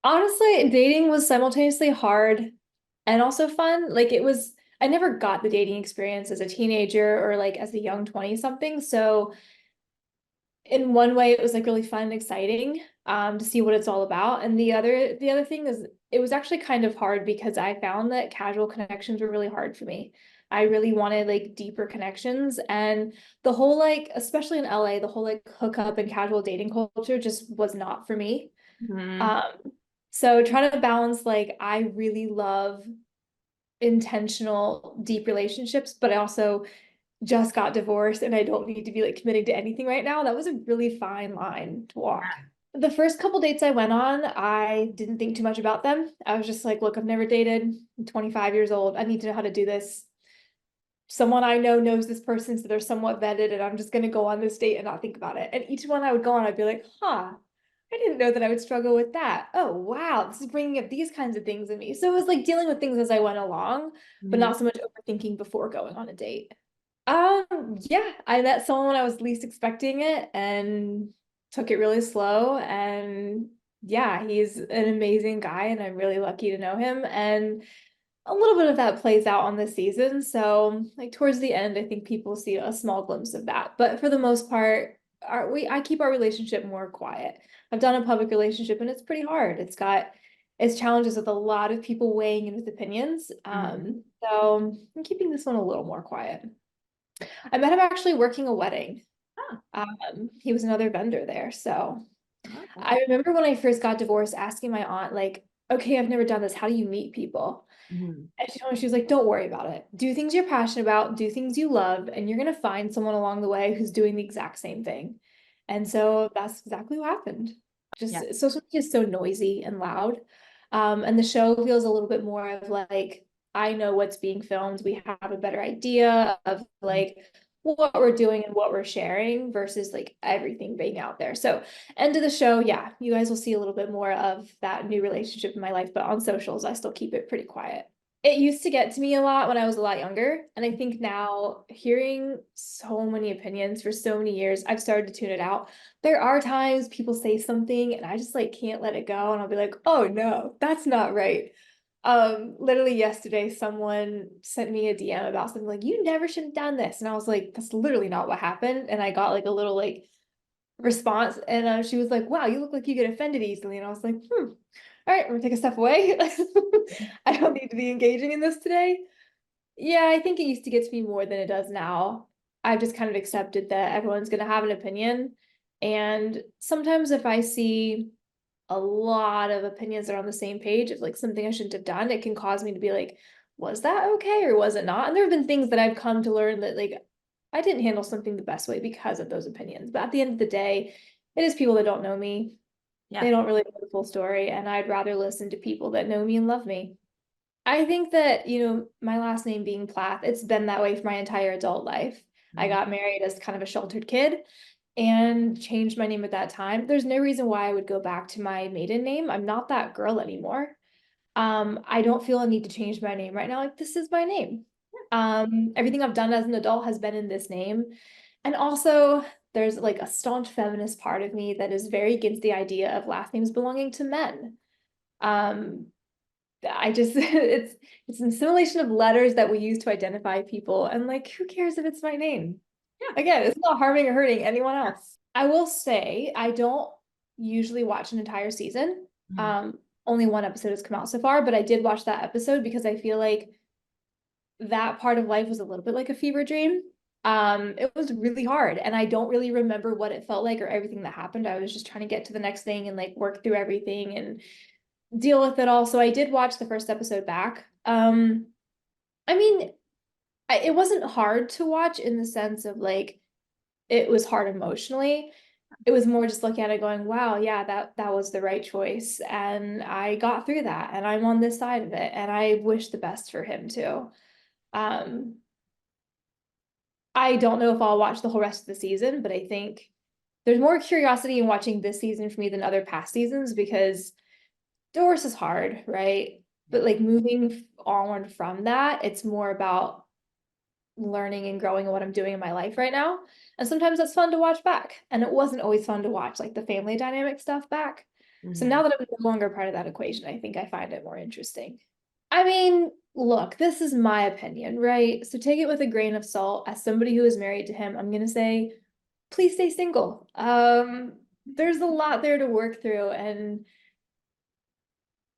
Honestly, dating was simultaneously hard and also fun. Like I never got the dating experience as a teenager or like as a young 20 something. So in one way it was like really fun and exciting to see what it's all about. And the other thing is it was actually kind of hard because I found that casual connections were really hard for me. I really wanted like deeper connections and the whole like especially in LA, the whole like hookup and casual dating culture just was not for me. Hmm. Um, so trying to balance like I really love intentional deep relationships, but I also just got divorced and I don't need to be like committing to anything right now. That was a really fine line to walk. Yeah. The first couple dates I went on, I didn't think too much about them. I was just like, look, I've never dated. I'm 25 years old. I need to know how to do this. Someone I know knows this person, so they're somewhat vetted, and I'm just gonna go on this date and not think about it. And each one I would go on, I'd be like, huh, I didn't know that I would struggle with that. Oh, wow, this is bringing up these kinds of things in me. So it was like dealing with things as I went along, but Hmm. not so much overthinking before going on a date. Yeah, I met someone when I was least expecting it and took it really slow. And yeah, he's an amazing guy, and I'm really lucky to know him. And a little bit of that plays out on this season. So, like towards the end, I think people see a small glimpse of that. But for the most part, I keep our relationship more quiet. I've done a public relationship and it's pretty hard. It's got its challenges with a lot of people weighing in with opinions. Hmm. So I'm keeping this one a little more quiet. I met him actually working a wedding. Oh, He was another vendor there. So okay. I remember when I first got divorced, asking my aunt, like, okay, I've never done this. How do you meet people? Hmm. And she told me, she was like, don't worry about it. Do things you're passionate about, do things you love, and you're gonna find someone along the way who's doing the exact same thing. And so that's exactly what happened. Just Yeah. social media is so noisy and loud. And the show feels a little bit more of like, I know what's being filmed. We have a better idea of like what we're doing and what we're sharing versus like everything being out there. So end of the show, yeah, you guys will see a little bit more of that new relationship in my life, but on socials, I still keep it pretty quiet. It used to get to me a lot when I was a lot younger. And I think now, hearing so many opinions for so many years, I've started to tune it out. There are times people say something and I just like can't let it go. And I'll be like, oh no, that's not right. Literally yesterday, someone sent me a DM about something like, you never should have done this. And I was like, that's literally not what happened. And I got like a little like response. And she was like, wow, you look like you get offended easily. And I was like, all right, I'm gonna take a step away. I don't need to be engaging in this today. Yeah, I think it used to get to me more than it does now. I've just kind of accepted that everyone's gonna have an opinion. And sometimes if I see a lot of opinions that are on the same page of like something I shouldn't have done, it can cause me to be like, was that okay or was it not? And there have been things that I've come to learn that like I didn't handle something the best way because of those opinions. But at the end of the day, it is people that don't know me. They Yeah. don't really know the full story, and I'd rather listen to people that know me and love me. I think that, my last name being Plath, it's been that way for my entire adult life. I Mhm. got married as kind of a sheltered kid and changed my name at that time. There's no reason why I would go back to my maiden name. I'm not that girl anymore. I don't feel a need to change my name right now. Like this is my name. Everything I've done as an adult has been in this name. And also there's like a staunch feminist part of me that is very against the idea of last names belonging to men. Um, I just it's an assimilation of letters that we use to identify people, and like who cares if it's my name? Yeah. Again, it's not harming or hurting anyone else. I will say I don't usually watch an entire season. Mhm. Um, Only one episode has come out so far, but I did watch that episode because I feel like that part of life was a little bit like a fever dream. It was really hard, and I don't really remember what it felt like or everything that happened. I was just trying to get to the next thing and like work through everything and deal with it all. So I did watch the first episode back. I mean, it wasn't hard to watch in the sense of like it was hard emotionally. It was more just looking at it going, wow, yeah, that was the right choice. And I got through that and I'm on this side of it. And I wish the best for him too. Um, I don't know if I'll watch the whole rest of the season, but I think there's more curiosity in watching this season for me than other past seasons because divorce is hard, right? Yeah. But like moving on from that, it's more about learning and growing in what I'm doing in my life right now. And sometimes that's fun to watch back. And it wasn't always fun to watch like the family dynamic stuff back. So now that I'm no longer part of that equation, I think I find it more interesting. I mean, look, this is my opinion, right? So take it with a grain of salt. As somebody who is married to him, I'm gonna say, please stay single. There's a lot there to work through, and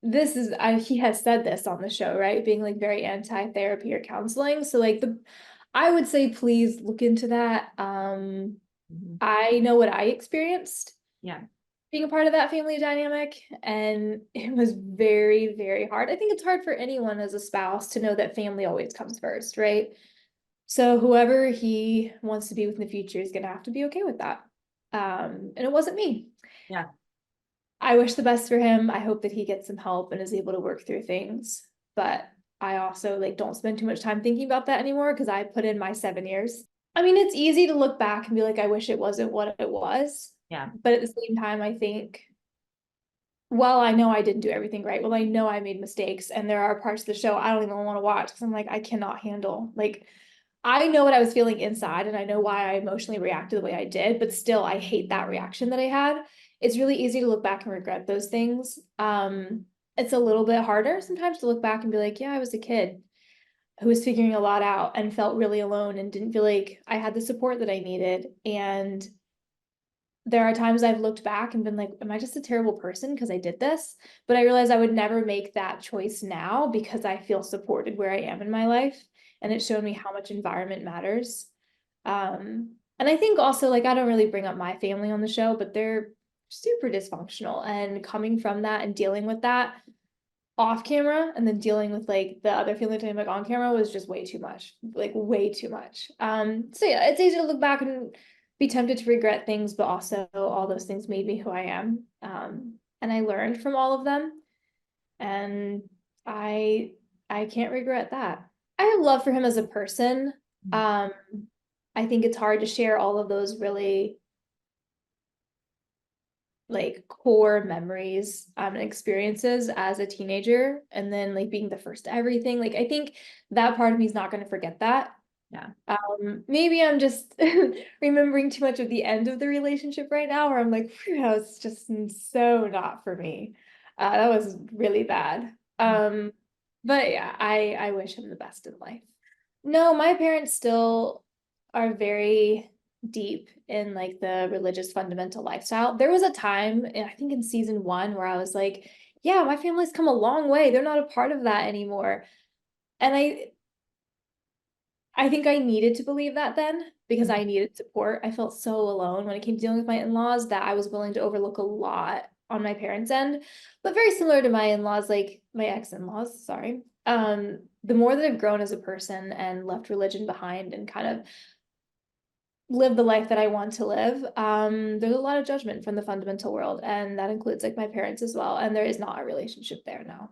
this is he has said this on the show, right? Being like very anti-therapy or counseling. So like I would say please look into that. I know what I experienced. Yeah. Being a part of that family dynamic, and it was very, very hard. I think it's hard for anyone as a spouse to know that family always comes first, right? So whoever he wants to be with in the future is gonna have to be okay with that. And it wasn't me. Yeah. I wish the best for him. I hope that he gets some help and is able to work through things. But I also like don't spend too much time thinking about that anymore because I put in my 7 years. I mean, it's easy to look back and be like, I wish it wasn't what it was. Yeah. But at the same time, I think, well, I know I didn't do everything right. Well, I know I made mistakes, and there are parts of the show I don't even want to watch because I'm like, I cannot handle. Like, I know what I was feeling inside, and I know why I emotionally reacted the way I did, but still, I hate that reaction that I had. It's really easy to look back and regret those things. It's a little bit harder sometimes to look back and be like, yeah, I was a kid who was figuring a lot out and felt really alone and didn't feel like I had the support that I needed. And there are times I've looked back and been like, am I just a terrible person because I did this? But I realized I would never make that choice now because I feel supported where I am in my life. And it showed me how much environment matters. And I think also, like, I don't really bring up my family on the show, but they're super dysfunctional. And coming from that and dealing with that off camera and then dealing with like the other family dynamic on camera was just way too much, like way too much. So yeah, it's easy to look back and be tempted to regret things, but also all those things made me who I am. And I learned from all of them, and I I can't regret that. I have love for him as a person. Um, I think it's hard to share all of those really like core memories and experiences as a teenager, and then like being the first to everything. Like I think that part of me is not going to forget that. Yeah. Maybe I'm just remembering too much of the end of the relationship right now, where I'm like, phew, that was just so not for me. That was really bad. But yeah, I wish him the best in life. No, my parents still are very deep in like the religious fundamental lifestyle. There was a time, I think in season 1, where I was like, yeah, my family's come a long way. They're not a part of that anymore. And I think I needed to believe that then because I needed support. I felt so alone when it came to dealing with my in-laws that I was willing to overlook a lot on my parents' end. But very similar to my in-laws, like my ex-in-laws, sorry. The more that I've grown as a person and left religion behind and kind of live the life that I want to live, there's a lot of judgment from the fundamental world, and that includes like my parents as well. And there is not a relationship there now.